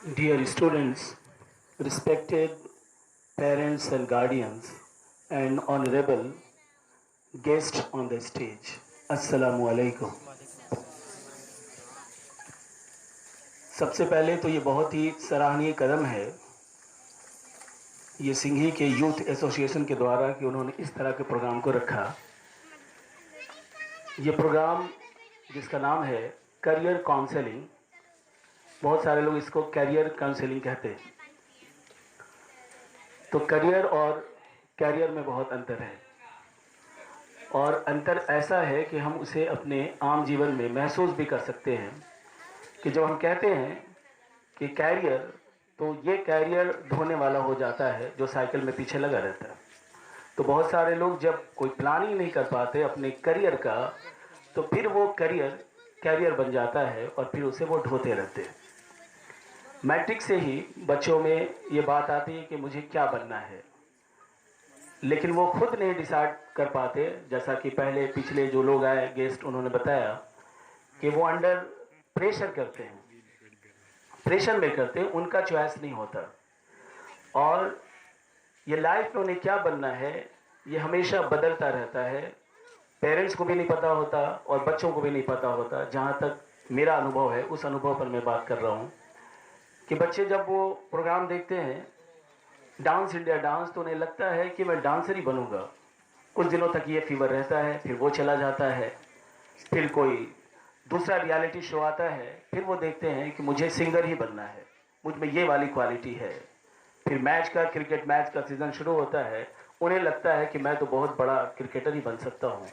Dear students, respected parents and guardians, and honorable guests on the stage, Assalamu alaikum. सबसे पहले तो ये बहुत ही सराहनीय कदम है ये सिंघी के यूथ एसोसिएशन के द्वारा कि उन्होंने इस तरह के प्रोग्राम को रखा। ये प्रोग्राम जिसका नाम है करियर काउंसलिंग, बहुत सारे लोग इसको कैरियर काउंसलिंग कहते हैं। तो करियर और कैरियर में बहुत अंतर है, और अंतर ऐसा है कि हम उसे अपने आम जीवन में महसूस भी कर सकते हैं कि जब हम कहते हैं कि कैरियर, तो ये कैरियर ढोने वाला हो जाता है जो साइकिल में पीछे लगा रहता है। तो बहुत सारे लोग जब कोई प्लानिंग नहीं कर पाते अपने करियर का, तो फिर वो कैरियर बन जाता है और फिर उसे वो ढोते रहते हैं। मैट्रिक से ही बच्चों में ये बात आती है कि मुझे क्या बनना है, लेकिन वो खुद नहीं डिसाइड कर पाते। जैसा कि पहले पिछले जो लोग आए गेस्ट, उन्होंने बताया कि वो अंडर प्रेशर करते हैं, प्रेशर में करते हैं, उनका चॉइस नहीं होता। और ये लाइफ में उन्हें क्या बनना है ये हमेशा बदलता रहता है। पेरेंट्स को भी नहीं पता होता और बच्चों को भी नहीं पता होता। जहाँ तक मेरा अनुभव है, उस अनुभव पर मैं बात कर रहा हूँ कि बच्चे जब वो प्रोग्राम देखते हैं डांस इंडिया डांस, तो उन्हें लगता है कि मैं डांसर ही बनूंगा। कुछ दिनों तक ये फीवर रहता है, फिर वो चला जाता है। फिर कोई दूसरा रियलिटी शो आता है, फिर वो देखते हैं कि मुझे सिंगर ही बनना है, मुझ में ये वाली क्वालिटी है। फिर क्रिकेट मैच का सीज़न शुरू होता है, उन्हें लगता है कि मैं तो बहुत बड़ा क्रिकेटर ही बन सकता हूँ।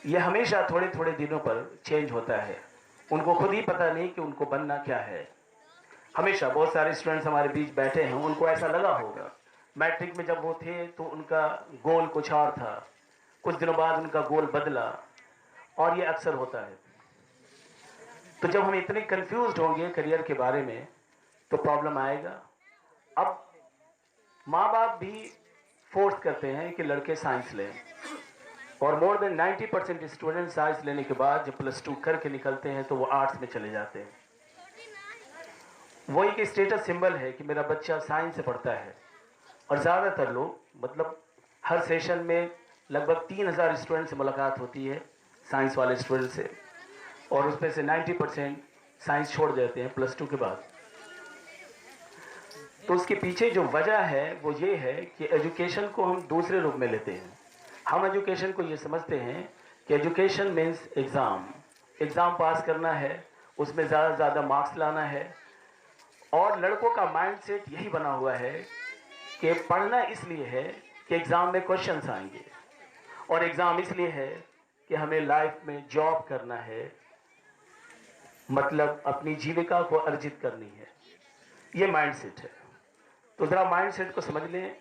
ये हमेशा थोड़े थोड़े दिनों पर चेंज होता है, उनको खुद ही पता नहीं कि उनको बनना क्या है। हमेशा बहुत सारे स्टूडेंट्स हमारे बीच बैठे हैं, उनको ऐसा लगा होगा मैट्रिक में जब वो थे तो उनका गोल कुछ और था, कुछ दिनों बाद उनका गोल बदला, और ये अक्सर होता है। तो जब हम इतने कंफ्यूज्ड होंगे करियर के बारे में तो प्रॉब्लम आएगा। अब माँ बाप भी फोर्स करते हैं कि लड़के साइंस लें, और मोर देन 90% स्टूडेंट साइंस लेने के बाद जब +2 करके निकलते हैं तो वो आर्ट्स में चले जाते हैं। वो एक स्टेटस सिंबल है कि मेरा बच्चा साइंस से पढ़ता है। और ज़्यादातर लोग, मतलब हर सेशन में लगभग 3000 स्टूडेंट से मुलाकात होती है, साइंस वाले स्टूडेंट से, और उसमें से 90% साइंस छोड़ देते हैं +2 के बाद। तो उसके पीछे जो वजह है वो ये है कि एजुकेशन को हम दूसरे रूप में लेते हैं। हम एजुकेशन को ये समझते हैं कि education means exam, exam pass करना है, उसमें ज़्यादा से ज़्यादा मार्क्स लाना है। और लड़कों का माइंडसेट यही बना हुआ है कि पढ़ना इसलिए है कि एग्ज़ाम में क्वेश्चंस आएंगे, और एग्ज़ाम इसलिए है कि हमें लाइफ में जॉब करना है, मतलब अपनी जीविका को अर्जित करनी है। ये माइंडसेट है। तो ज़रा माइंडसेट को समझ लें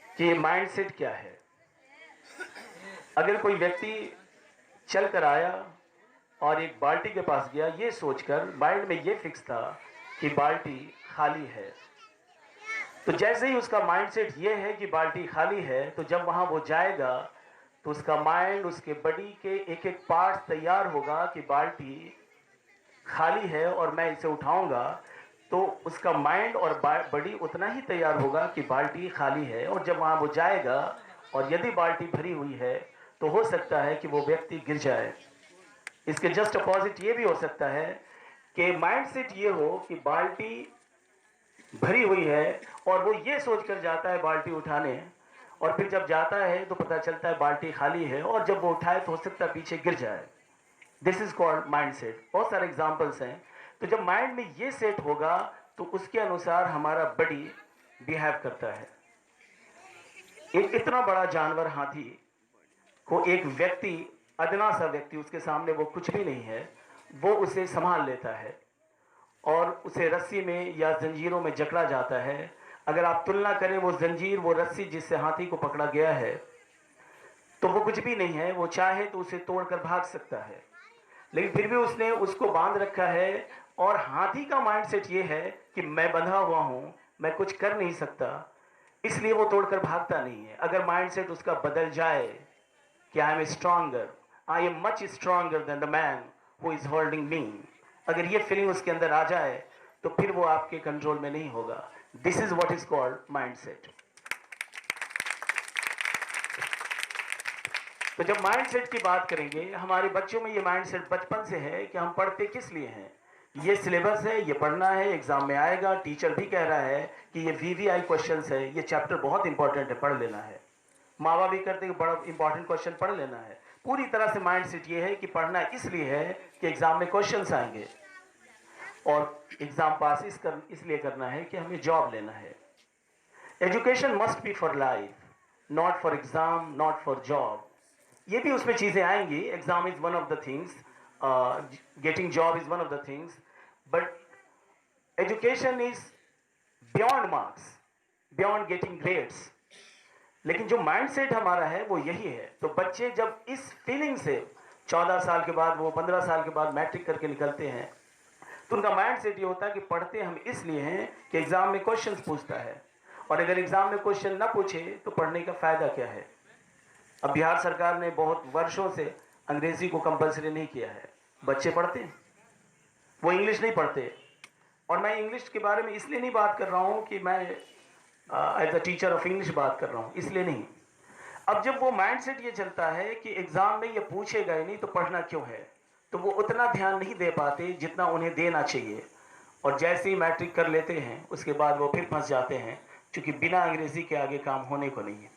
कि ये माइंडसेट क्या है। अगर कोई व्यक्ति चल कर आया और एक बाल्टी के पास गया, ये सोचकर माइंड में ये फिक्स था कि बाल्टी खाली है, तो जैसे ही उसका माइंडसेट ये है कि बाल्टी खाली है, तो जब वहाँ वो जाएगा तो उसका माइंड, उसके बॉडी के एक एक पार्ट तैयार होगा कि बाल्टी खाली है और मैं इसे उठाऊंगा। तो उसका माइंड और बॉडी उतना ही तैयार होगा कि बाल्टी खाली है, और जब वहाँ वो जाएगा और यदि बाल्टी भरी हुई है तो हो सकता है कि वो व्यक्ति गिर जाए। इसके जस्ट अपोजिट ये भी हो सकता है कि माइंडसेट ये हो कि बाल्टी भरी हुई है और वो ये सोचकर जाता है बाल्टी उठाने, और फिर जब जाता है तो पता चलता है बाल्टी खाली है, और जब वो उठाए तो हो सकता है पीछे गिर जाए। This is called mindset. बहुत सारे एग्जांपल्स हैं। तो जब माइंड में ये सेट होगा तो उसके अनुसार हमारा बॉडी बिहेव करता है। एक इतना बड़ा जानवर हाथी को एक व्यक्ति, अदना सा व्यक्ति, उसके सामने वो कुछ भी नहीं है, वो उसे संभाल लेता है और उसे रस्सी में या जंजीरों में जकड़ा जाता है। अगर आप तुलना करें वो जंजीर, वो रस्सी जिससे हाथी को पकड़ा गया है, तो वो कुछ भी नहीं है। वो चाहे तो उसे तोड़कर भाग सकता है, लेकिन फिर भी उसने उसको बांध रखा है। और हाथी का माइंडसेट ये है कि मैं बंधा हुआ हूं, मैं कुछ कर नहीं सकता, इसलिए वो तोड़कर भागता नहीं है। अगर माइंडसेट उसका बदल जाए कि I am stronger, I am much stronger then the man who is holding me, अगर ये फीलिंग उसके अंदर आ जाए तो फिर वो आपके कंट्रोल में नहीं होगा। This is what is called mindset. तो जब माइंडसेट की बात करेंगे, हमारे बच्चों में ये माइंडसेट बचपन से है कि हम पढ़ते किस लिए हैं। ये सिलेबस है, ये पढ़ना है, एग्जाम में आएगा, टीचर भी कह रहा है कि ये वीवीआई क्वेश्चंस है, ये चैप्टर बहुत इंपॉर्टेंट है, पढ़ लेना है। माँ बाप भी करते हैं, बड़ा इंपॉर्टेंट क्वेश्चन पढ़ लेना है। पूरी तरह से माइंडसेट ये है कि पढ़ना इसलिए है कि एग्जाम में क्वेश्चंस आएंगे, और एग्जाम पास इसलिए करना है कि हमें जॉब लेना है। Education must be for life, not for exam, not for job. ये भी उसमें चीजें आएंगी। Exam is one of the things, getting job is one of the things, but education is beyond marks, beyond getting grades. लेकिन जो mindset हमारा है वो यही है। तो बच्चे जब इस फीलिंग से 14 साल के बाद, वो 15 साल के बाद मैट्रिक करके निकलते हैं, तो उनका माइंडसेट ये होता है कि पढ़ते हम इसलिए हैं कि एग्जाम में क्वेश्चंस पूछता है, और अगर एग्जाम में क्वेश्चन ना पूछे तो पढ़ने का फायदा क्या है। अब बिहार सरकार ने बहुत वर्षों से अंग्रेजी को कंपलसरी नहीं किया है, बच्चे पढ़ते हैं, वो इंग्लिश नहीं पढ़ते। और मैं इंग्लिश के बारे में इसलिए नहीं बात कर रहा हूँ कि मैं as a teacher of English बात कर रहा हूँ, इसलिए नहीं। अब जब वो माइंडसेट ये चलता है कि एग्जाम में ये पूछेगा ही नहीं तो पढ़ना क्यों है, तो वो उतना ध्यान नहीं दे पाते जितना उन्हें देना चाहिए। और जैसे ही मैट्रिक कर लेते हैं उसके बाद वो फिर फंस जाते हैं, क्योंकि बिना अंग्रेजी के आगे काम होने को नहीं है।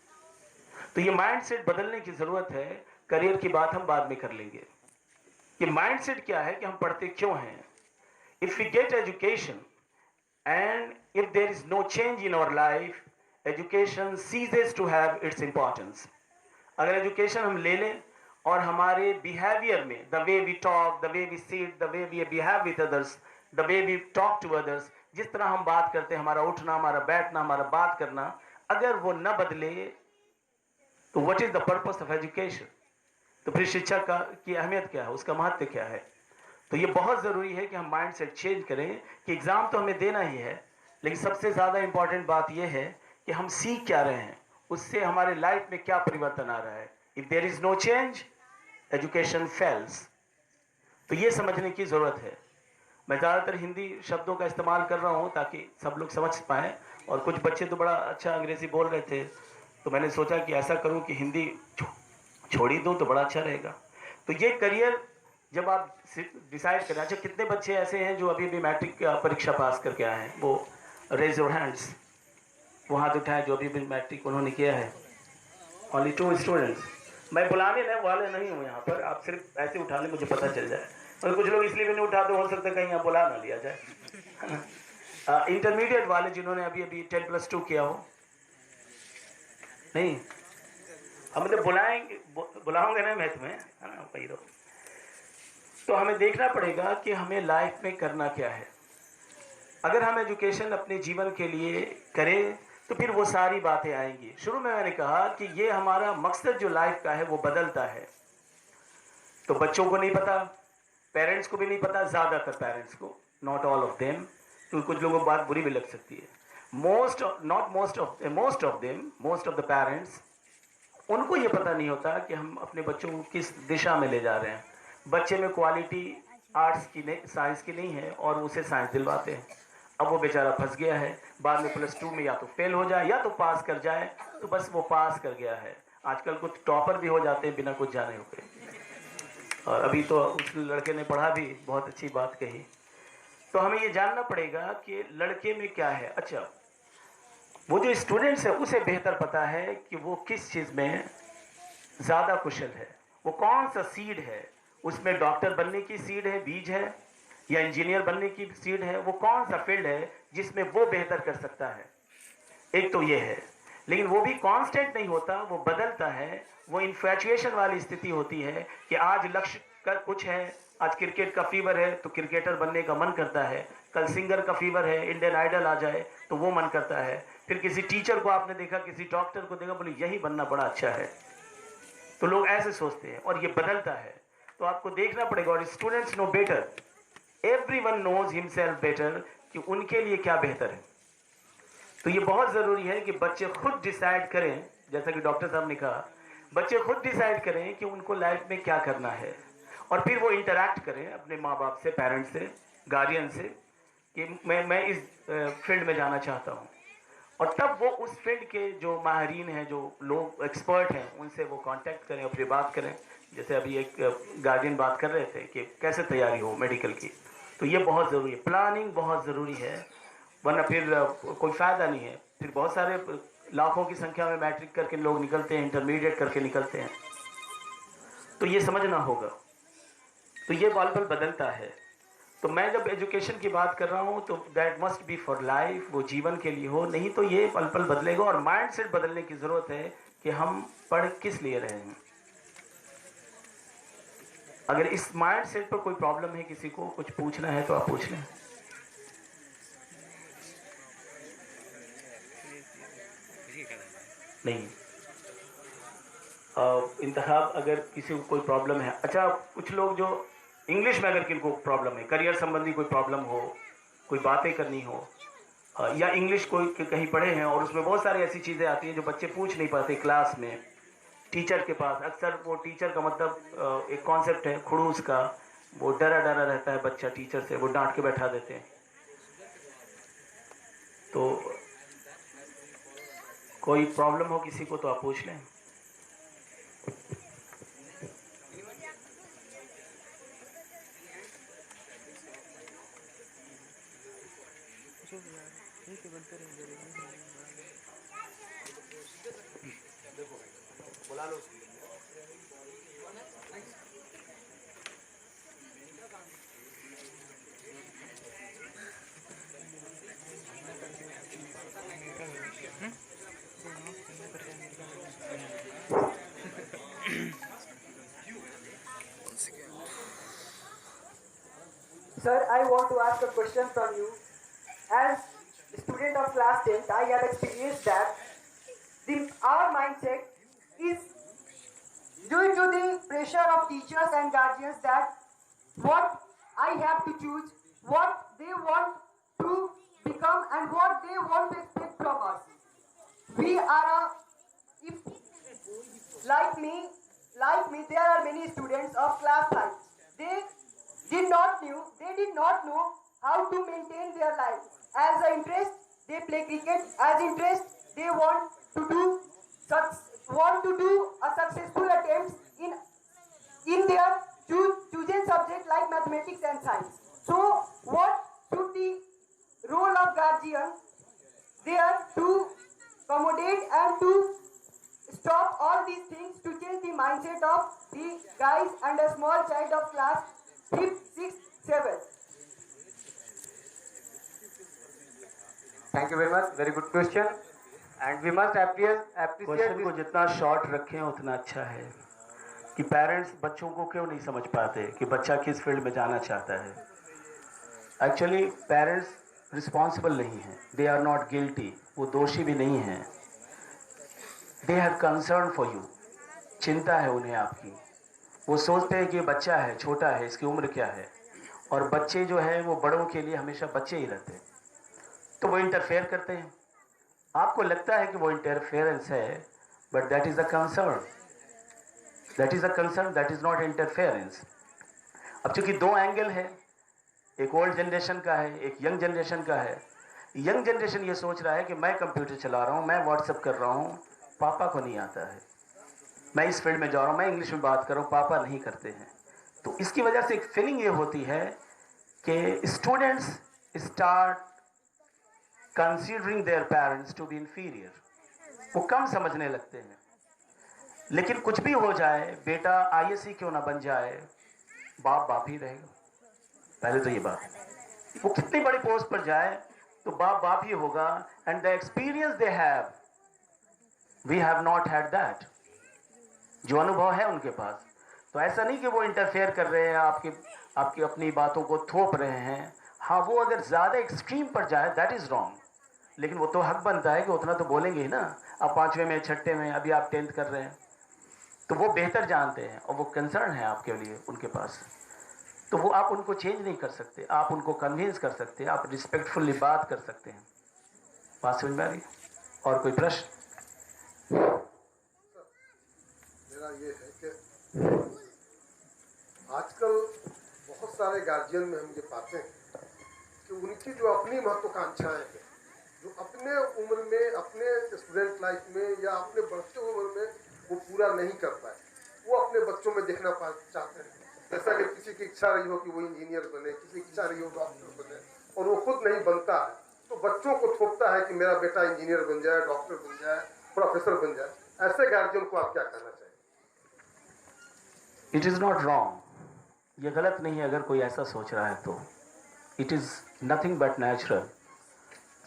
तो ये माइंडसेट बदलने की जरूरत है। करियर की बात हम बाद में कर लेंगे कि माइंडसेट क्या है, कि हम पढ़ते क्यों हैं। If we get education and if there is no change in our life, education ceases to have its importance. अगर एजुकेशन हम ले लें और हमारे बिहेवियर में, the way we talk, the way we sit, the way we behave with others, the way we talk to others, जिस तरह हम बात करते हैं, हमारा उठना, हमारा बैठना, हमारा बात करना, अगर वो न बदले तो what is the purpose of education. तो फिर शिक्षा का की अहमियत क्या है, उसका महत्व क्या है। तो ये बहुत ज़रूरी है कि हम माइंडसेट चेंज करें कि एग्ज़ाम तो हमें देना ही है, लेकिन सबसे ज़्यादा इंपॉर्टेंट बात यह है कि हम सीख क्या रहे हैं, उससे हमारे लाइफ में क्या परिवर्तन आ रहा है। If there is no change, education fails. तो ये समझने की ज़रूरत है। मैं ज़्यादातर हिंदी शब्दों का इस्तेमाल कर रहा हूँ ताकि सब लोग समझ पाएँ, और कुछ बच्चे तो बड़ा अच्छा अंग्रेज़ी बोल रहे थे, तो मैंने सोचा कि ऐसा करूँ कि हिंदी छोड़ ही दूँ तो बड़ा अच्छा रहेगा। तो ये करियर जब आप डिसाइड करें। अच्छा, कितने बच्चे ऐसे हैं जो अभी भी मैट्रिक परीक्षा पास करके आए हैं? वो रेज योर हैंड्स, वो हाथ उठाएं जो अभी भी मैट्रिक उन्होंने किया है। Only 2 students. मैं बुलाने वाले नहीं हूँ यहाँ पर, आप सिर्फ ऐसे उठा लें, मुझे पता चल जाए। और कुछ लोग इसलिए भी नहीं उठाते, हो सकता है कहीं यहाँ बुला ना लिया जाए। इंटरमीडिएट वाले जिन्होंने अभी अभी 10+2 किया हो, नहीं हम मतलब बुलाओगे ना मैं तुम्हें, है ना, वही रहो। तो हमें देखना पड़ेगा कि हमें लाइफ में करना क्या है। अगर हम एजुकेशन अपने जीवन के लिए करें तो फिर वो सारी बातें आएंगी। शुरू में मैंने कहा कि ये हमारा मकसद जो लाइफ का है वो बदलता है। तो बच्चों को नहीं पता, पेरेंट्स को भी नहीं पता, ज़्यादातर पेरेंट्स को, नॉट ऑल ऑफ देम, क्योंकि कुछ लोगों को बात बुरी भी लग सकती है। मोस्ट ऑफ द पेरेंट्स, उनको ये पता नहीं होता कि हम अपने बच्चों को किस दिशा में ले जा रहे हैं। बच्चे में क्वालिटी आर्ट्स की नहीं, साइंस की नहीं है, और उसे साइंस दिलवाते हैं। अब वो बेचारा फंस गया है, बाद में +2 में या तो फेल हो जाए या तो पास कर जाए, तो बस वो पास कर गया है। आजकल कुछ टॉपर भी हो जाते हैं बिना कुछ जाने हुए। और अभी तो उस लड़के ने पढ़ा भी, बहुत अच्छी बात कही। तो हमें ये जानना पड़ेगा कि लड़के में क्या है। अच्छा, वो जो स्टूडेंट्स है उसे बेहतर पता है कि वो किस चीज़ में ज़्यादा कुशल है, वो कौन सा सीड है, उसमें डॉक्टर बनने की सीड है, बीज है, या इंजीनियर बनने की सीड है, वो कौन सा फील्ड है जिसमें वो बेहतर कर सकता है। एक तो ये है, लेकिन वो भी कांस्टेंट नहीं होता, वो बदलता है। वो इन्फ्लैचुएशन वाली स्थिति होती है कि आज लक्ष्य का कुछ है, आज क्रिकेट का फीवर है तो क्रिकेटर बनने का मन करता है, कल सिंगर का फीवर है, इंडियन आइडल आ जाए तो वो मन करता है, फिर किसी टीचर को आपने देखा, किसी डॉक्टर को देखा, बोले यही बनना बड़ा अच्छा है। तो लोग ऐसे सोचते हैं और ये बदलता है। तो आपको देखना पड़ेगा, और students know better, everyone knows himself better, कि उनके लिए क्या बेहतर है। तो ये बहुत ज़रूरी है कि बच्चे खुद डिसाइड करें, जैसा कि डॉक्टर साहब ने कहा, बच्चे खुद डिसाइड करें कि उनको लाइफ में क्या करना है, और फिर वो इंटरैक्ट करें अपने माँ बाप से, पेरेंट्स से, गार्जियन से, कि मैं इस फील्ड में जाना चाहता हूँ, और तब वो उस फील्ड के जो माहिरीन हैं, जो लोग एक्सपर्ट हैं, उनसे वो कांटेक्ट करें और फिर बात करें। जैसे अभी एक गार्जियन बात कर रहे थे कि कैसे तैयारी हो मेडिकल की, तो ये बहुत ज़रूरी है, प्लानिंग बहुत ज़रूरी है, वरना फिर कोई फ़ायदा नहीं है। फिर बहुत सारे लाखों की संख्या में मैट्रिक करके लोग निकलते हैं, इंटरमीडिएट करके निकलते हैं, तो ये समझना होगा। तो ये पल पल बदलता है। तो मैं जब एजुकेशन की बात कर रहा हूँ तो that must be for life, वो जीवन के लिए हो, नहीं तो ये पल पल बदलेगा। और माइंड सेट बदलने की ज़रूरत है कि हम पढ़ किस लिए रहे हैं। अगर इस माइंड सेट पर कोई प्रॉब्लम है, किसी को कुछ पूछना है तो आप पूछ लें। नहीं, इंतखाब अगर किसी को कोई प्रॉब्लम है, अच्छा कुछ लोग जो इंग्लिश में अगर किनको प्रॉब्लम है, करियर संबंधी कोई प्रॉब्लम हो, कोई बातें करनी हो, या इंग्लिश कोई कहीं पढ़े हैं और उसमें बहुत सारी ऐसी चीज़ें आती हैं जो बच्चे पूछ नहीं पाते क्लास में टीचर के पास। अक्सर वो टीचर का मतलब एक कॉन्सेप्ट है खड़ूस का, वो डरा डरा रहता है बच्चा टीचर से, वो डांट के बैठा देते हैं। तो कोई प्रॉब्लम हो किसी को तो आप पूछ लें। बुला लो। Sir, I want to ask a question from you. As a student of class 10th, I have experienced that our mindset is due to the pressure of teachers and guardians that what I have to choose, what they want to become and what they want to expect from us. We are a, if like me, there are many students of class 5. They did not know how to maintain their life. As an interest, they play cricket. As interest, they want to do a successful attempt in their chosen subject like mathematics and science. So, what should the role of guardian there to accommodate and to stop all these things to change the mindset of the guys and a small child of class 5th, 6th, 7th? Thank you very much. Very good question. And we must appreciate question को this. जितना short रखें उतना अच्छा है कि parents बच्चों को क्यों नहीं समझ पाते कि बच्चा किस फील्ड में जाना चाहता है। एक्चुअली पेरेंट्स रिस्पॉन्सिबल नहीं हैं, दे आर नॉट गिल्टी, वो दोषी भी नहीं हैं। They have concern for you, चिंता है उन्हें आपकी। वो सोचते हैं कि ये बच्चा है, छोटा है, इसकी उम्र क्या है। और बच्चे जो है वो बड़ों के लिए हमेशा बच्चे ही रहते हैं, तो वो इंटरफेयर करते हैं। आपको लगता है कि वो इंटरफेरेंस है, but that is a concern, that is a concern, that is not interference. अब चूंकि दो एंगल है, एक ओल्ड जनरेशन का है, एक यंग जनरेशन का है। यंग जनरेशन ये सोच रहा है कि मैं कंप्यूटर चला रहा हूँ, मैं व्हाट्सअप कर रहा हूँ, पापा को नहीं आता है। मैं इस फील्ड में जा रहा हूँ, मैं इंग्लिश में बात कर रहा हूँ, पापा नहीं करते हैं। तो इसकी वजह से एक फीलिंग ये होती है कि students start considering their parents to be inferior, वो कम समझने लगते हैं। लेकिन कुछ भी हो जाए, बेटा आईएएस क्यों ना बन जाए, बाप बाप ही रहेगा। पहले तो ये बात, वो कितनी बड़ी पोस्ट पर जाए तो बाप बाप ही होगा। And the experience they have, we have not had that. जो अनुभव है उनके पास, तो ऐसा नहीं कि वो इंटरफेयर कर रहे हैं, आपकी अपनी बातों को थोप रहे हैं। हाँ, वो अगर ज़्यादा एक्सट्रीम पर जाए दैट इज़ रॉन्ग, लेकिन वो तो हक बनता है कि उतना तो बोलेंगे ही ना। अब 5वें में, 6ठे में, अभी आप 10th कर रहे हैं, तो वो बेहतर जानते हैं और वो कंसर्न है आपके लिए उनके पास। तो वो आप उनको चेंज नहीं कर सकते, आप उनको कन्विंस कर सकते हैं, आप रिस्पेक्टफुल्ली बात कर सकते हैं। बात समझ में आ रही है? और कोई प्रश्न? मेरा ये है कि आजकल बहुत सारे गार्जियन में हम ये पाते हैं कि उनकी जो अपनी महत्वाकांक्षाएं हैं, जो अपने उम्र में, अपने स्टूडेंट लाइफ में या अपने बढ़ते उम्र में वो पूरा नहीं कर पाए, वो अपने बच्चों में देखना चाहते हैं। जैसा कि किसी की इच्छा रही हो कि वो इंजीनियर बने, किसी की इच्छा रही हो डॉक्टर बने, और वो खुद नहीं बनता है तो बच्चों को थोपता है कि मेरा बेटा इंजीनियर बन जाए, डॉक्टर बन जाए, प्रोफेसर बन जाए। ऐसे गार्जियन को आप क्या कहना चाहिए? इट इज़ नॉट रॉन्ग, ये गलत नहीं है अगर कोई ऐसा सोच रहा है तो। It is nothing but natural,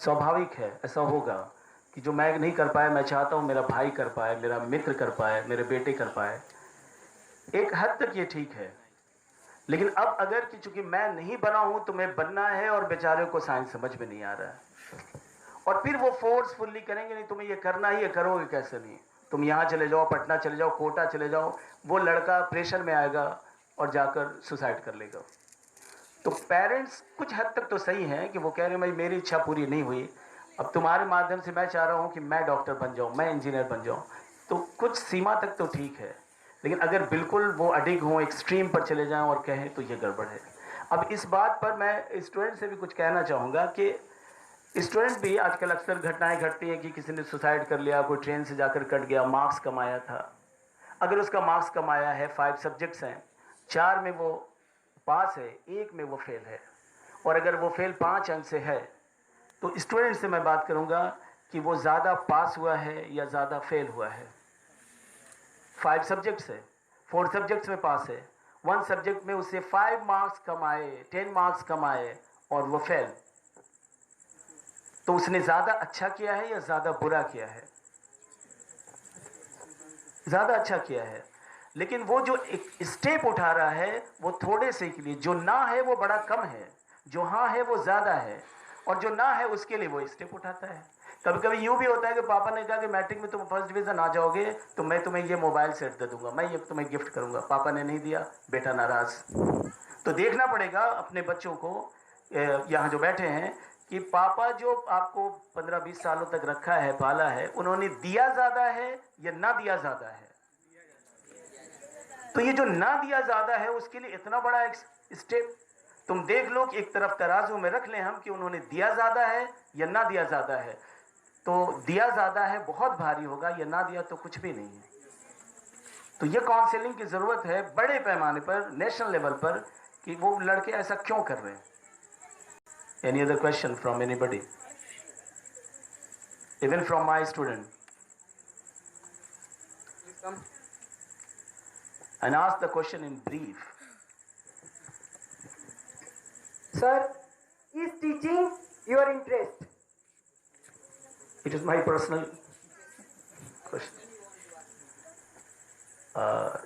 स्वाभाविक है, ऐसा होगा कि जो मैं नहीं कर पाया मैं चाहता हूँ मेरा भाई कर पाए, मेरा मित्र कर पाए, मेरे बेटे कर पाए। एक हद तक ये ठीक है, लेकिन अब अगर कि चूंकि मैं नहीं बना हूं तो मैं बनना है और बेचारे को साइंस समझ में नहीं आ रहा है, और फिर वो फोर्सफुल्ली करेंगे नहीं तुम्हें ये करना ही है, करोगे कैसे नहीं, तुम यहाँ चले जाओ, पटना चले जाओ, कोटा चले जाओ, वो लड़का प्रेशर में आएगा और जाकर सुसाइड कर लेगा। तो पेरेंट्स कुछ हद तक तो सही हैं कि वो कह रहे हैं भाई मेरी इच्छा पूरी नहीं हुई, अब तुम्हारे माध्यम से मैं चाह रहा हूँ कि मैं डॉक्टर बन जाऊँ, मैं इंजीनियर बन जाऊँ, तो कुछ सीमा तक तो ठीक है। लेकिन अगर बिल्कुल वो अडिग हों, एक्सट्रीम पर चले जाएं और कहें तो ये गड़बड़ है। अब इस बात पर मैं स्टूडेंट से भी कुछ कहना चाहूँगा कि स्टूडेंट भी आजकल अक्सर घटनाएं घटती हैं कि किसी ने सुसाइड कर लिया, कोई ट्रेन से जाकर कट गया, मार्क्स कमाया था। अगर उसका मार्क्स कमाया है, 5 सब्जेक्ट्स हैं, 4 में वो पास है, 1 में वो फेल है, और अगर वो फेल 5 अंक से है तो स्टूडेंट से मैं बात करूँगा कि वो ज़्यादा पास हुआ है या ज़्यादा फेल हुआ है। 5 सब्जेक्ट्स है, 4 सब्जेक्ट्स में पास है, 1 सब्जेक्ट में उसे 5 मार्क्स कमाए, 10 मार्क्स कमाए और वो फेल, तो उसने ज़्यादा अच्छा किया है या ज़्यादा बुरा किया है? ज़्यादा अच्छा किया है। लेकिन वो जो एक स्टेप उठा रहा है वो थोड़े से के लिए, जो ना है वो बड़ा कम है, जो हाँ है वो ज़्यादा है, और जो ना है उसके लिए वो स्टेप उठाता है। कभी कभी यूँ भी होता है कि पापा ने कहा कि मैट्रिक में तुम फर्स्ट डिवीज़न आ जाओगे तो मैं तुम्हें ये मोबाइल सेट दे दूंगा, मैं ये तुम्हें गिफ्ट करूंगा। पापा ने नहीं दिया, बेटा नाराज़। तो देखना पड़ेगा अपने बच्चों को, यहाँ जो बैठे हैं, कि पापा जो आपको 15-20 सालों तक रखा है, पाला है, उन्होंने दिया ज़्यादा है या ना दिया ज़्यादा है? तो ये जो ना दिया ज़्यादा है उसके लिए इतना बड़ा एक स्टेप तुम देख लो कि एक तरफ तराजू में रख लें हम कि उन्होंने दिया ज़्यादा है या ना दिया ज़्यादा है, तो दिया ज़्यादा है बहुत भारी होगा, या ना दिया तो कुछ भी नहीं है। तो ये काउंसलिंग की ज़रूरत है बड़े पैमाने पर, नेशनल लेवल पर, कि वो लड़के ऐसा क्यों कर रहे हैं। Any other question from anybody, even from my student? And ask the question in brief. Sir, is teaching your interest? It is my personal question.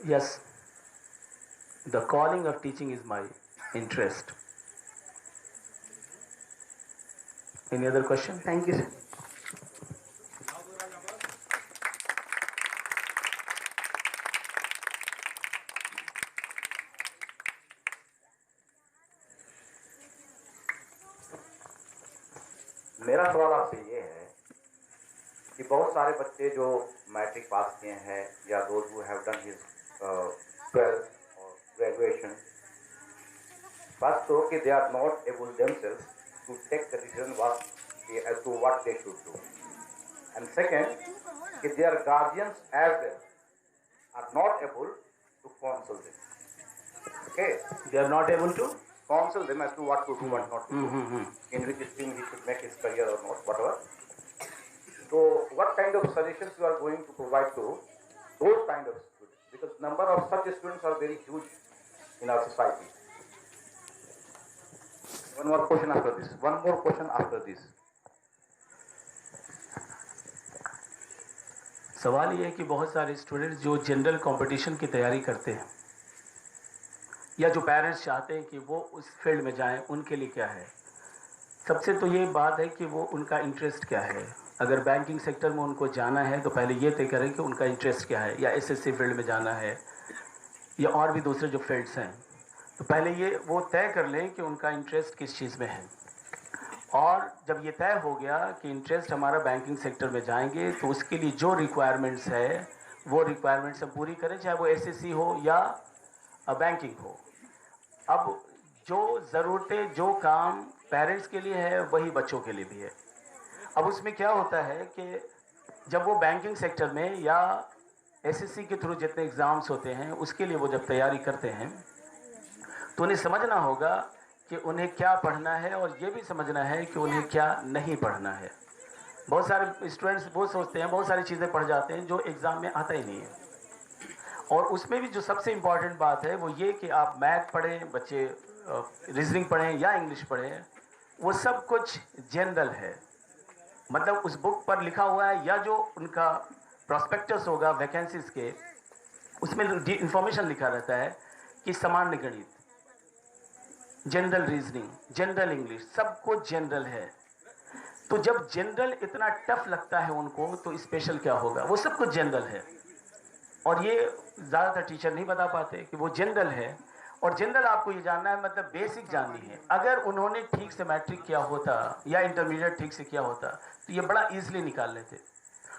Yes, the calling of teaching is my interest. Any other question? Thank you, sir. मेरा सवाल आपसे ये है कि बहुत सारे बच्चे जो मैट्रिक पास किए हैं या those who have done his 12th और ग्रेजुएशन, फर्स्ट तो कि they are not able themselves to take the decision as to what they should do, and second कि their guardians as well are not able to counsel them. Okay, They are not able to? counsel them as to what to do, what not to do, in which stream he should make his career or not, whatever. So, what kind of suggestions you are going to provide to those kind of students? Because number of such students are very huge in our society. One more question after this. One more question after this. सवाल ये है कि बहुत सारे students जो general competition की तैयारी करते हैं, या जो पेरेंट्स चाहते हैं कि वो उस फील्ड में जाएं, उनके लिए क्या है? सबसे तो ये बात है कि वो उनका इंटरेस्ट क्या है। अगर बैंकिंग सेक्टर में उनको जाना है तो पहले ये तय करें कि उनका इंटरेस्ट क्या है, या एसएससी फील्ड में जाना है, या और भी दूसरे जो फील्ड्स हैं, तो पहले ये वो तय कर लें कि उनका इंटरेस्ट किस चीज़ में है। और जब ये तय हो गया कि इंटरेस्ट हमारा बैंकिंग सेक्टर में जाएंगे, तो उसके लिए जो रिक्वायरमेंट्स है वो रिक्वायरमेंट्स हम पूरी करें, चाहे वो एसएससी हो या बैंकिंग हो। अब जो ज़रूरतें, जो काम पेरेंट्स के लिए है वही बच्चों के लिए भी है। अब उसमें क्या होता है कि जब वो बैंकिंग सेक्टर में या एसएससी के थ्रू जितने एग्ज़ाम्स होते हैं उसके लिए वो जब तैयारी करते हैं तो उन्हें समझना होगा कि उन्हें क्या पढ़ना है और ये भी समझना है कि उन्हें क्या नहीं पढ़ना है। बहुत सारे स्टूडेंट्स वो सोचते हैं, बहुत सारी चीज़ें पढ़ जाते हैं जो एग्ज़ाम में आता ही नहीं है। और उसमें भी जो सबसे इम्पॉर्टेंट बात है वो ये कि आप मैथ पढ़ें, बच्चे रीजनिंग पढ़ें या इंग्लिश पढ़ें, वो सब कुछ जनरल है। मतलब उस बुक पर लिखा हुआ है या जो उनका प्रोस्पेक्टस होगा वैकेंसीज के, उसमें इंफॉर्मेशन लिखा रहता है कि सामान्य गणित, जनरल रीजनिंग, जनरल इंग्लिश, सब कुछ जनरल है। तो जब जनरल इतना टफ लगता है उनको तो स्पेशल क्या होगा, वो सब कुछ जनरल है। और ये ज़्यादातर टीचर नहीं बता पाते कि वो जनरल है। और जनरल आपको ये जानना है, मतलब बेसिक जाननी है। अगर उन्होंने ठीक से मैट्रिक किया होता या इंटरमीडिएट ठीक से किया होता तो ये बड़ा ईजिली निकाल लेते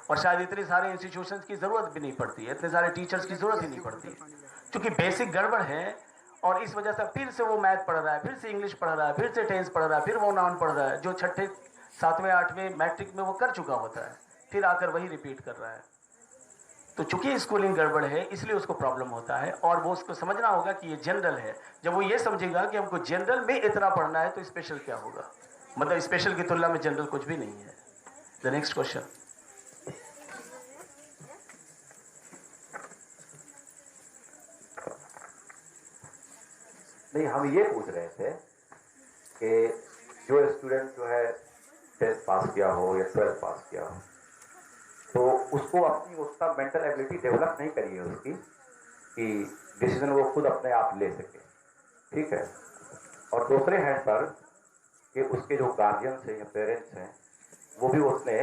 और शायद इतने सारे इंस्टीट्यूशंस की ज़रूरत भी नहीं पड़ती है, इतने सारे टीचर्स की ज़रूरत ही नहीं पड़ती है। क्योंकि बेसिक गड़बड़ है और इस वजह से फिर से वो मैथ पढ़ रहा है, फिर से इंग्लिश पढ़ रहा है, फिर से टेंस पढ़ रहा है, फिर वो नाउन पढ़ रहा है जो छठे 7वें 8वें मैट्रिक में वो कर चुका होता है, फिर आकर वही रिपीट कर रहा है। तो चूंकि स्कूलिंग गड़बड़ है इसलिए उसको प्रॉब्लम होता है और वो उसको समझना होगा कि ये जनरल है। जब वो ये समझेगा कि हमको जनरल में इतना पढ़ना है तो स्पेशल क्या होगा, मतलब स्पेशल की तुलना में जनरल कुछ भी नहीं है। The next question. नहीं, हम ये पूछ रहे थे कि जो स्टूडेंट जो है 10th पास किया हो या 12th पास किया हो तो उसको अपनी उसका मेंटल एबिलिटी डेवलप नहीं करी है उसकी कि डिसीजन वो खुद अपने आप ले सके, ठीक है। और दूसरे हैंड पर कि उसके जो गार्जियंस हैं या पेरेंट्स हैं वो भी उतने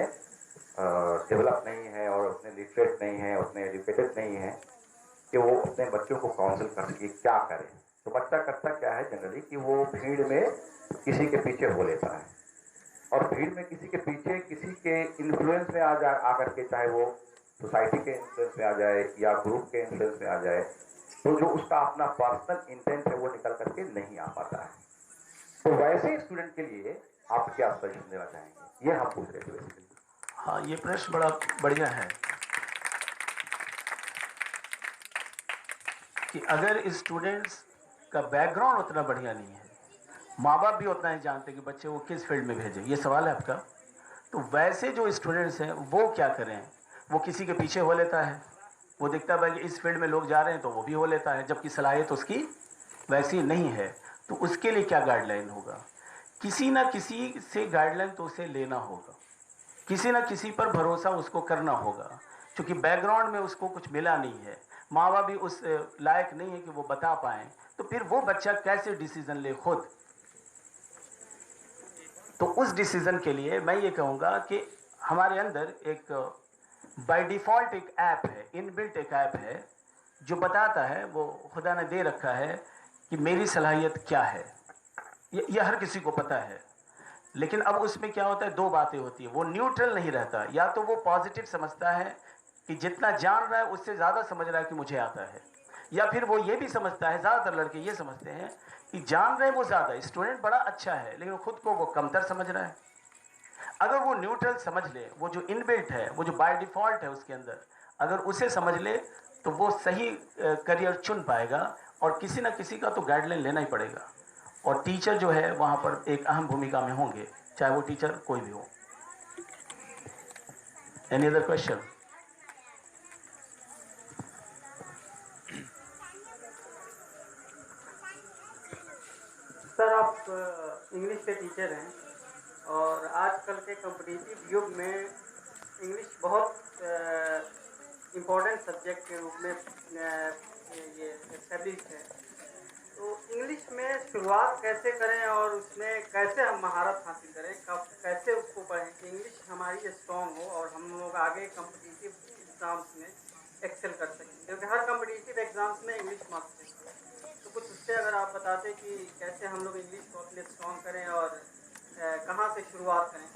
डेवलप नहीं है और उतने लिटरेट नहीं है, उतने एजुकेटेड नहीं है कि वो अपने बच्चों को काउंसिल कर सके क्या करें। तो बच्चा करता क्या है जनरली कि वो भीड़ में किसी के पीछे हो लेता है और भीड़ में किसी के पीछे किसी के इन्फ्लुएंस में आकर के, चाहे वो सोसाइटी के इन्फ्लुएंस में आ जाए या ग्रुप के इन्फ्लुएंस में आ जाए, तो जो उसका अपना पर्सनल इंटेंट है वो निकल करके नहीं आ पाता है। तो वैसे स्टूडेंट के लिए आप क्या सजेशन देना चाहेंगे, ये हम पूछ रहे थे बेसिकली। हाँ, ये प्रश्न बड़ा बढ़िया है कि अगर स्टूडेंट्स का बैकग्राउंड उतना बढ़िया नहीं है, माँ बाप भी उतना ही जानते कि बच्चे वो किस फील्ड में भेजें, ये सवाल है आपका। तो वैसे जो स्टूडेंट्स हैं वो क्या करें, वो किसी के पीछे हो लेता है, वो देखता है कि इस फील्ड में लोग जा रहे हैं तो वो भी हो लेता है, जबकि सलाहियत उसकी वैसी नहीं है। तो उसके लिए क्या गाइडलाइन होगा, किसी ना किसी से गाइडलाइन तो उसे लेना होगा, किसी ना किसी पर भरोसा उसको करना होगा। क्योंकि बैकग्राउंड में उसको कुछ मिला नहीं है, माँ बाप भी उस लायक नहीं है कि वो बता पाएँ, तो फिर वो बच्चा कैसे डिसीजन ले खुद। तो उस डिसीजन के लिए मैं ये कहूँगा कि हमारे अंदर एक बाय डिफ़ॉल्ट एक ऐप है, इनबिल्ट एक ऐप है जो बताता है, वो खुदा ने दे रखा है कि मेरी सलाहियत क्या है। ये हर किसी को पता है। लेकिन अब उसमें क्या होता है, दो बातें होती है, वो न्यूट्रल नहीं रहता। या तो वो पॉजिटिव समझता है कि जितना जान रहा है उससे ज़्यादा समझ रहा है कि मुझे आता है, या फिर वो ये भी समझता है, ज़्यादातर लड़के ये समझते हैं कि जान रहे हैं वो ज़्यादा, स्टूडेंट बड़ा अच्छा है लेकिन खुद को वो कमतर समझ रहा है। अगर वो न्यूट्रल समझ ले, वो जो इनबिल्ट है, वो जो बाय डिफ़ॉल्ट है उसके अंदर, अगर उसे समझ ले तो वो सही करियर चुन पाएगा। और किसी ना किसी का तो गाइडलाइन लेना ही पड़ेगा और टीचर जो है वहाँ पर एक अहम भूमिका में होंगे, चाहे वो टीचर कोई भी हो। Any other question? सर, आप इंग्लिश के टीचर हैं और आजकल के कॉम्पिटिटिव युग में इंग्लिश बहुत इम्पोर्टेंट सब्जेक्ट के रूप में ये एस्टेब्लिश है। तो इंग्लिश में शुरुआत कैसे करें और उसमें कैसे हम महारत हासिल करें, कब कैसे उसको पढ़ें कि इंग्लिश हमारी स्ट्रॉन्ग हो और हम लोग आगे कॉम्पिटिटिव एग्ज़ाम्स में एक्सेल कर सकें, क्योंकि हर कॉम्पिटिटिव एग्ज़ाम्स में इंग्लिश मस्ट है। तो कुछ उससे अगर आप बताते कि कैसे हम लोग इंग्लिश को अपने स्ट्रॉन्ग करें और कहाँ से शुरुआत करें।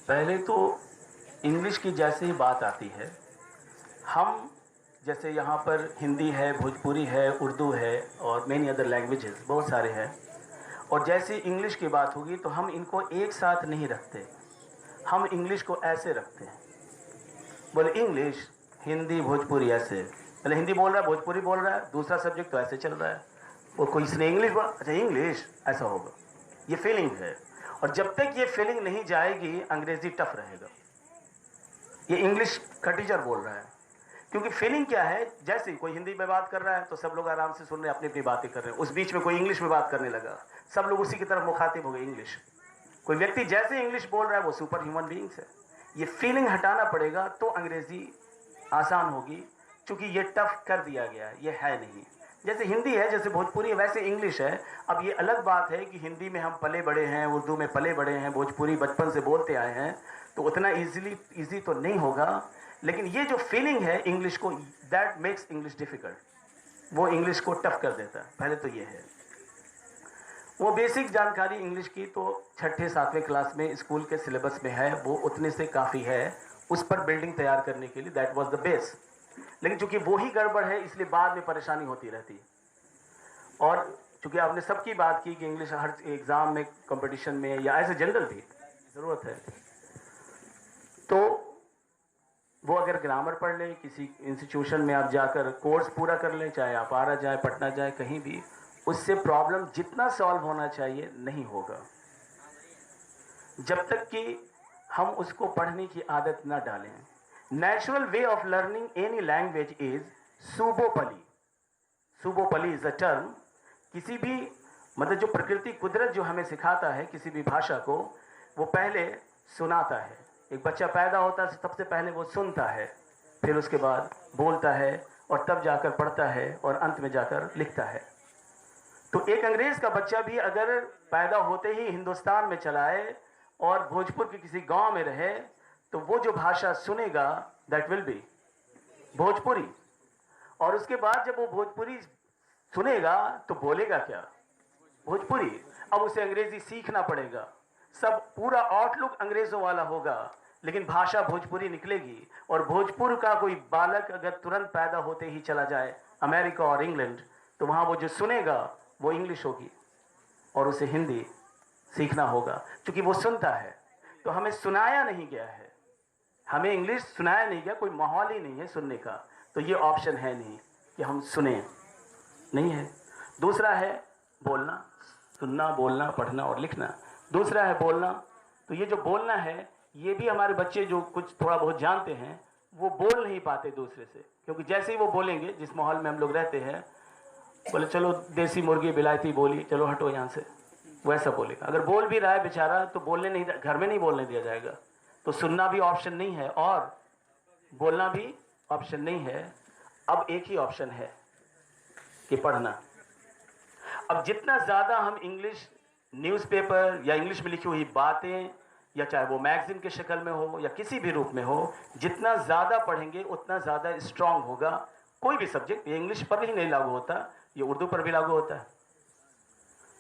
पहले तो इंग्लिश की जैसे ही बात आती है, हम जैसे यहाँ पर हिंदी है, भोजपुरी है, उर्दू है और मेनी अदर लैंग्वेजेस बहुत सारे हैं, और जैसे इंग्लिश की बात होगी तो हम इनको एक साथ नहीं रखते, हम इंग्लिश को ऐसे रखते हैं। बोले इंग्लिश, हिंदी, भोजपुरी ऐसे, पहले हिंदी बोल रहा है, भोजपुरी बोल रहा है, दूसरा सब्जेक्ट तो ऐसे चल रहा है, वो कोई इसने इंग्लिश बोला, अच्छा इंग्लिश ऐसा होगा, ये फीलिंग है। और जब तक ये फीलिंग नहीं जाएगी अंग्रेजी टफ रहेगा। ये इंग्लिश का टीचर बोल रहा है, क्योंकि फीलिंग क्या है, जैसे कोई हिंदी में बात कर रहा है तो सब लोग आराम से सुन रहे हैं, अपनी अपनी बातें कर रहे हैं, उस बीच में कोई इंग्लिश में बात करने लगा, सब लोग उसी की तरफ मुखातिब हो गए इंग्लिश। कोई व्यक्ति जैसे इंग्लिश बोल रहा है वो सुपर ह्यूमन बीइंग्स है। ये फीलिंग हटाना पड़ेगा तो अंग्रेजी आसान होगी, क्योंकि ये टफ कर दिया गया है, ये है नहीं। जैसे हिंदी है, जैसे भोजपुरी है, वैसे इंग्लिश है। अब ये अलग बात है कि हिंदी में हम पले बड़े हैं, उर्दू में पले बड़े हैं, भोजपुरी बचपन से बोलते आए हैं, तो उतना ईजी तो नहीं होगा, लेकिन ये जो फीलिंग है इंग्लिश को, दैट मेक्स इंग्लिश डिफिकल्ट, वो इंग्लिश को टफ कर देता है। पहले तो ये है, वो बेसिक जानकारी इंग्लिश की तो 6ठे 7वें क्लास में स्कूल के सिलेबस में है, वो उतने से काफ़ी है उस पर बिल्डिंग तैयार करने के लिए, दैट वाज द बेस। लेकिन चूंकि वो ही गड़बड़ है इसलिए बाद में परेशानी होती रहती। और चूंकि आपने सबकी बात की कि इंग्लिश हर एग्ज़ाम में, कंपटीशन में या ऐसे जनरल भी ज़रूरत है, तो वो अगर ग्रामर पढ़ लें, किसी इंस्टीट्यूशन में आप जाकर कोर्स पूरा कर लें, चाहे आप आरा जाए, पटना जाए, कहीं भी, उससे प्रॉब्लम जितना सॉल्व होना चाहिए नहीं होगा, जब तक कि हम उसको पढ़ने की आदत न डालें। Natural way of learning any language is सुबोपली। सुबोपली इज अ टर्म, किसी भी मतलब जो प्रकृति कुदरत जो हमें सिखाता है किसी भी भाषा को, वो पहले सुनाता है। एक बच्चा पैदा होता है सबसे पहले वो सुनता है, फिर उसके बाद बोलता है, और तब जाकर पढ़ता है, और अंत में जाकर लिखता है। तो एक अंग्रेज का बच्चा भी अगर पैदा होते ही हिंदुस्तान में चला आए और भोजपुर के किसी गांव में रहे, तो वो जो भाषा सुनेगा दैट विल बी भोजपुरी, और उसके बाद जब वो भोजपुरी सुनेगा तो बोलेगा क्या, भोजपुरी। अब उसे अंग्रेजी सीखना पड़ेगा, सब पूरा आउटलुक अंग्रेजों वाला होगा, लेकिन भाषा भोजपुरी निकलेगी। और भोजपुर का कोई बालक अगर तुरंत पैदा होते ही चला जाए अमेरिका और इंग्लैंड, तो वहाँ वो जो सुनेगा वो इंग्लिश होगी, और उसे हिंदी सीखना होगा, क्योंकि वो सुनता है। तो हमें सुनाया नहीं गया है, हमें इंग्लिश सुनाया नहीं गया, कोई माहौल ही नहीं है सुनने का, तो ये ऑप्शन है नहीं कि हम सुने, नहीं है। दूसरा है बोलना, सुनना, बोलना, पढ़ना और लिखना। दूसरा है बोलना, तो ये जो बोलना है ये भी हमारे बच्चे जो कुछ थोड़ा बहुत जानते हैं वो बोल नहीं पाते दूसरे से, क्योंकि जैसे ही वो बोलेंगे, जिस माहौल में हम लोग रहते हैं, बोले चलो देसी मुर्गी बिलायती बोली, चलो हटो यहाँ से, वैसा बोलेगा। अगर बोल भी रहा है बेचारा तो बोलने नहीं, घर में नहीं बोलने दिया जाएगा। तो सुनना भी ऑप्शन नहीं है और बोलना भी ऑप्शन नहीं है। अब एक ही ऑप्शन है कि पढ़ना। अब जितना ज़्यादा हम इंग्लिश न्यूज़पेपर या इंग्लिश में लिखी हुई बातें, या चाहे वो मैगजीन के शक्ल में हो या किसी भी रूप में हो, जितना ज़्यादा पढ़ेंगे उतना ज़्यादा स्ट्रांग होगा कोई भी सब्जेक्ट। ये इंग्लिश पर ही नहीं लागू होता, ये उर्दू पर भी लागू होता है।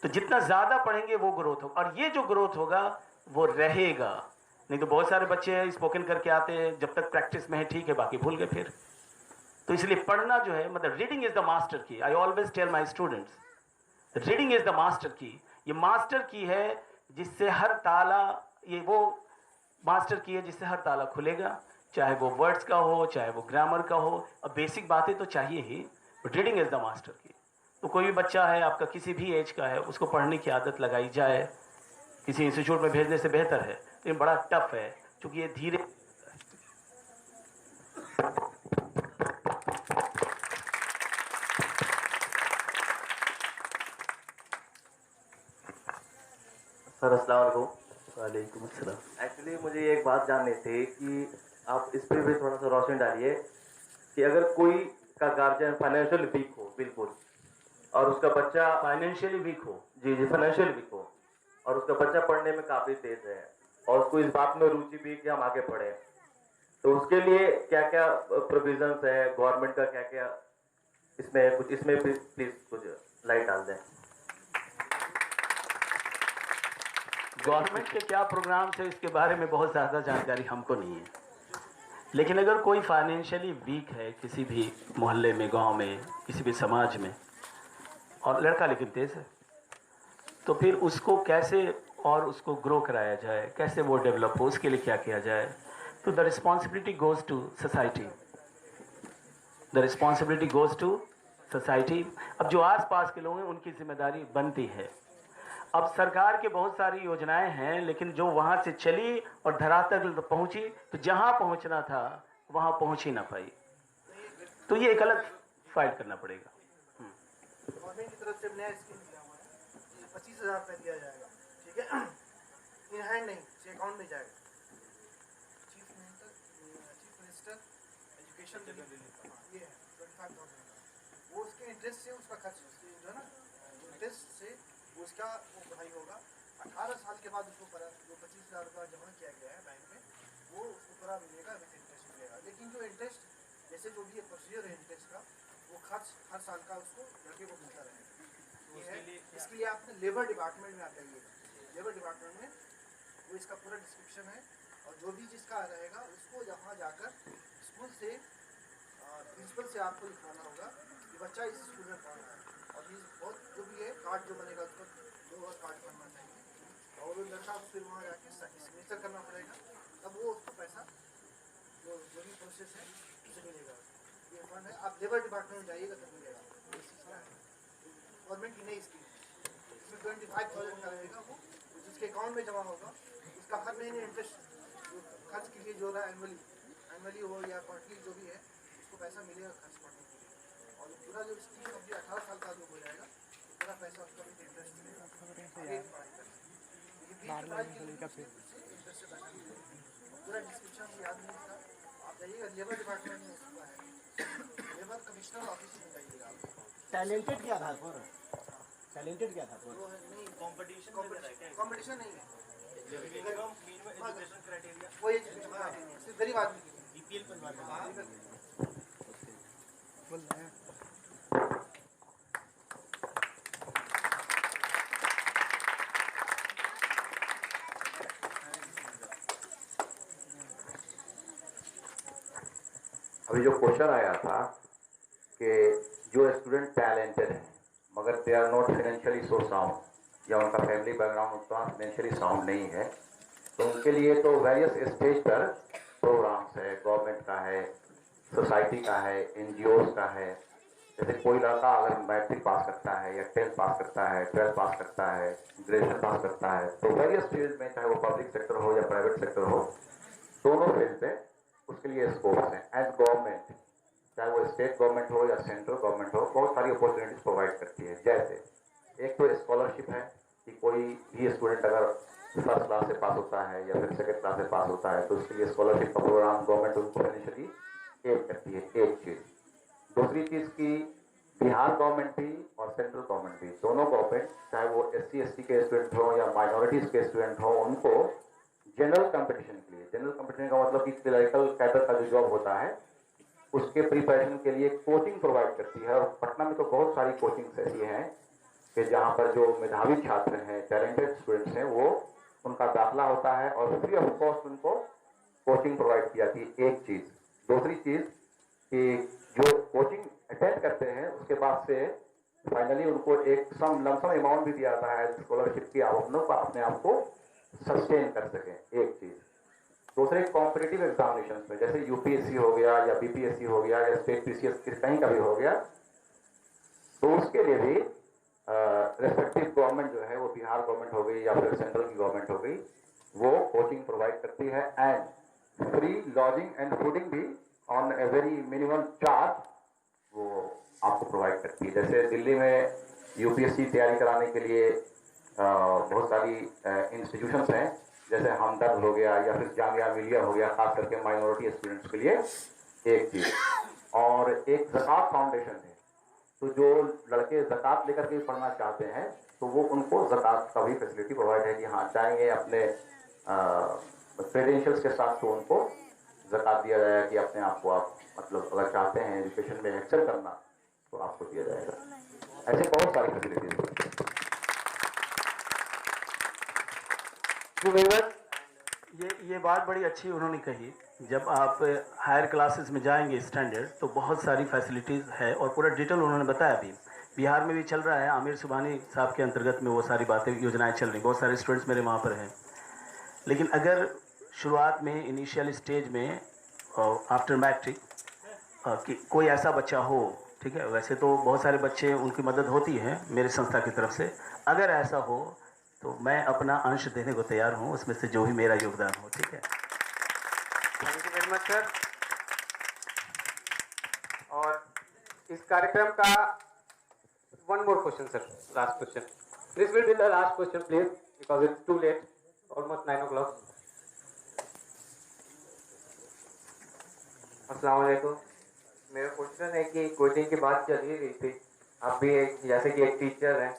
तो जितना ज़्यादा पढ़ेंगे वो ग्रोथ होगा, और ये जो ग्रोथ होगा वो रहेगा। नहीं तो बहुत सारे बच्चे स्पोकन करके आते हैं, जब तक प्रैक्टिस में है ठीक है, बाकी भूल गए फिर। तो इसलिए पढ़ना जो है, मतलब reading is the master key. I always tell my students, reading is the master key. ये मास्टर की है जिससे हर ताला, ये वो मास्टर की है जिससे हर ताला खुलेगा, चाहे वो वर्ड्स का हो, चाहे वो ग्रामर का हो। अब बेसिक बातें तो चाहिए ही, but reading is the master key. तो कोई भी बच्चा है आपका, किसी भी एज का है, उसको पढ़ने की आदत लगाई जाए, किसी इंस्टीट्यूट में भेजने से बेहतर है। लेकिन बड़ा टफ है, क्योंकि ये धीरे सर अस्सलाम वालेकुम। वालेकुम अस्सलाम। एक्चुअली मुझे एक बात जाननी थी कि आप इस पर भी थोड़ा सा रोशनी डालिए कि अगर कोई का गार्जियन फाइनेंशियल वीक हो बिल्कुल, और उसका बच्चा फाइनेंशियली वीक हो, जी फाइनेंशियल वीक हो, और उसका बच्चा पढ़ने में काफ़ी तेज है, और उसको इस बात में रुचि भी कि हम आगे पढ़ें, तो उसके लिए क्या क्या प्रोविजंस है गवर्नमेंट का, क्या क्या इसमें कुछ, इसमें प्लीज कुछ लाइट डाल दें। गवर्नमेंट के क्या प्रोग्राम्स है इसके बारे में बहुत ज़्यादा जानकारी हमको नहीं है। लेकिन अगर कोई फाइनेंशियली वीक है किसी भी मोहल्ले में, गांव में, किसी भी समाज में, और लड़का लेकिन तेज़ है, तो फिर उसको कैसे और उसको ग्रो कराया जाए, कैसे वो डेवलप हो, उसके लिए क्या किया जाए? तो the responsibility goes to society, the responsibility goes to society. अब जो आसपास के लोग हैं उनकी जिम्मेदारी बनती है। अब सरकार के बहुत सारी योजनाएं हैं, लेकिन जो वहाँ से चली और धरातल तक पहुँची, तो जहाँ पहुँचना था वहाँ पहुँच ही ना पाई। तो ये एक अलग फाइल करना पड़ेगा। गवर्नमेंट की तरफ से नया स्कीम दिया हुआ है, जिसे 25,000 रुपये दिया जाएगा, ठीक है। इन हैंड नहीं, से अकाउंट में जाएगा। चीफ मिनिस्टर एजुकेशन ये है 25,000, वो उसके इंटरेस्ट से उसका खर्च जो है ना, इंटरेस्ट से उसका वो पढ़ाई होगा। 18 साल के बाद उसको जो 25,000 रुपया जमा किया गया है बैंक में, वो उसको पूरा मिलेगा, विथ इंटरेस्ट मिलेगा। लेकिन जो इंटरेस्ट, जैसे जो भी प्रोसीजर है इंटरेस्ट का, वो खर्च हर साल का उसको लड़के को मिलता रहेगा। ये है, इसके लिए आपने लेबर डिपार्टमेंट में आप जाइएगा। लेबर डिपार्टमेंट में वो इसका पूरा डिस्क्रिप्शन है, और जो भी जिसका रहेगा उसको यहाँ जाकर स्कूल से प्रिंसिपल से आपको लिखवाना होगा कि बच्चा इस स्कूल में पढ़ रहा है, और ये बहुत जो भी है कार्ड जो बनेगा उसको 2 और कार्ड बनना चाहिए, और वो लड़का फिर वहाँ जाके सिग्नेचर करना पड़ेगा, तब वो उसको पैसा जो भी प्रोसेस है उसे मिलेगा। ये फंड है, आप लेबर डिपार्टमेंट में जाइएगा तब मिलेगा। गवर्नमेंट की नई स्कीम है, इसमें 25,000 का रहेगा, वो जिसके अकाउंट में जमा होगा उसका हर महीने इंटरेस्ट जो खर्च के लिए जो रहा है एनुअली हो या क्वार्टरली जो भी है, उसको पैसा मिलेगा खर्च पड़ने के लिए। और पूरा जो स्कीम अभी 18 साल का जो हो जाएगा, तो पूरा पैसा उसका भी इंटरेस्ट मिलेगा। पूरा डिस्क्रिप्शन याद नहीं था, आप जाइएगा लेबर डिपार्टमेंट में उसका है, लेबर कमिश्नर ऑफिस में जाइएगा। टैलेंटेड क्या था सर? टैलेंटेंट क्या था? वो नहीं कंपटीशन नहीं है, वो एजुकेशन क्राइटेरिया सिर्फ गरीब आदमी के लिए। बीपीएल बोल रहे हैं। अभी जो क्वेश्चन आया था कि जो स्टूडेंट टैलेंटेड हैं मगर they are not financially so sound, या उनका फैमिली बैकग्राउंड उतना फाइनेंशियली साउंड नहीं है, तो उनके लिए तो वेरियस स्टेज पर प्रोग्राम्स है, गवर्नमेंट का है, सोसाइटी का है, एनजीओज का है। जैसे कोई लड़का अगर मैट्रिक पास करता है या 10th पास करता है, 12th पास करता है, ग्रेजुएशन पास करता है, तो वेरियस फील्ड में, चाहे वो पब्लिक सेक्टर हो या प्राइवेट सेक्टर हो, दोनों फील्ड पे उसके लिए स्कोप है। एंड गवर्नमेंट, चाहे वो स्टेट गवर्नमेंट हो या सेंट्रल गवर्नमेंट हो, बहुत सारी अपॉर्चुनिटीज प्रोवाइड करती है। जैसे एक तो स्कॉलरशिप है कि कोई भी स्टूडेंट अगर फर्स्ट क्लास से पास होता है या फिर सेकंड क्लास से पास होता है, तो उसके लिए स्कॉलरशिप का प्रोग्राम गवर्नमेंट उनको फाइनेंशियली एड करती है, एक चीज़। दूसरी चीज़ की बिहार गवर्नमेंट भी और सेंट्रल गवर्नमेंट भी, दोनों गवर्नमेंट, चाहे वो SC/ST के स्टूडेंट हो या माइनॉरिटीज़ के स्टूडेंट हो, उनको जनरल कंपटीशन के लिए, जनरल कंपटीशन का मतलब कि क्लरिकल कैडर का जो जॉब होता है उसके प्रिपरेशन के लिए कोचिंग प्रोवाइड करती है। और पटना में तो बहुत सारी कोचिंग्स ऐसी हैं कि जहाँ पर जो मेधावी छात्र हैं, टैलेंटेड स्टूडेंट्स हैं, वो उनका दाखिला होता है और फ्री ऑफ कॉस्ट उनको कोचिंग प्रोवाइड की जाती है, एक चीज़। दूसरी चीज़ कि जो कोचिंग अटेंड करते हैं उसके बाद से फाइनली उनको एक लमसम अमाउंट भी दिया जाता है स्कॉलरशिप की, आप अपने आप को सस्टेन कर सकें, एक चीज़। दूसरे कॉम्पिटिटिव एग्जामिनेशन में, जैसे UPSC हो गया या BPSC हो गया या स्टेट PCS कहीं का भी हो गया, तो उसके लिए भी रेस्पेक्टिव गवर्नमेंट जो है, वो बिहार गवर्नमेंट हो गई या फिर सेंट्रल की गवर्नमेंट हो गई, वो कोचिंग प्रोवाइड करती है। And free lodging and fooding भी on a very minimum charge वो आपको प्रोवाइड करती है। जैसे दिल्ली में UPSC तैयारी कराने के लिए बहुत सारी इंस्टीट्यूशंस हैं, जैसे हमदर्द हो गया या फिर जामिया मिलिया हो गया, खास करके माइनॉरिटी स्टूडेंट्स के लिए, एक चीज़। और एक ज़कात फाउंडेशन है, तो जो लड़के ज़कात लेकर के पढ़ना चाहते हैं तो वो उनको ज़कात का भी फैसिलिटी प्रोवाइड है कि हाँ जाएंगे अपने क्रेडेंशियल्स के साथ, तो उनको ज़कात दिया जाएगा कि अपने आप को आप मतलब अगर चाहते हैं एजुकेशन में एक्सेल करना तो आपको दिया जाएगा। ऐसे बहुत सारी फैसिलिटीज। ये बात बड़ी अच्छी उन्होंने कही। जब आप हायर क्लासेस में जाएंगे स्टैंडर्ड, तो बहुत सारी फैसिलिटीज़ है और पूरा डिटेल उन्होंने बताया भी। बिहार में भी चल रहा है, आमिर सुबहानी साहब के अंतर्गत में वो सारी बातें योजनाएं चल रही, बहुत सारे स्टूडेंट्स मेरे वहाँ पर हैं। लेकिन अगर शुरुआत में इनिशियल स्टेज में आफ्टर मैट्रिक कि कोई ऐसा बच्चा हो, ठीक है, वैसे तो बहुत सारे बच्चे उनकी मदद होती है मेरी संस्था की तरफ से, अगर ऐसा हो तो मैं अपना अंश देने को तैयार हूँ, उसमें से जो भी मेरा योगदान हो। ठीक है, thank you very much sir. और इस कार्यक्रम का one more question sir, last question, this will be the last question please, because it's too late, almost 9 o'clock। अस्सलाम वालेकुम। मेरा क्वेश्चन है कि कोचिंग की बात चल ही रही थी, आप भी जैसे कि एक टीचर हैं,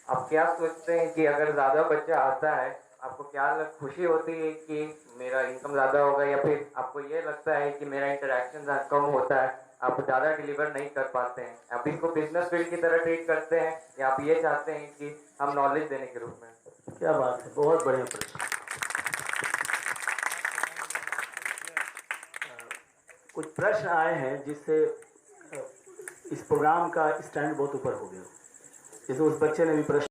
आप क्या सोचते हैं कि अगर ज़्यादा बच्चा आता है, आपको क्या खुशी होती है कि मेरा इनकम ज़्यादा होगा, या फिर आपको ये लगता है कि मेरा इंटरेक्शन कम होता है, आप ज़्यादा डिलीवर नहीं कर पाते हैं, आप इसको बिजनेस फील्ड की तरह ट्रीट करते हैं, या आप ये चाहते हैं कि हम नॉलेज देने के रूप में? क्या बात है, बहुत बढ़िया प्रश्न। कुछ प्रश्न आए हैं जिससे इस प्रोग्राम का स्टैंड बहुत ऊपर हो गया। जैसे उस बच्चे ने भी प्रश्न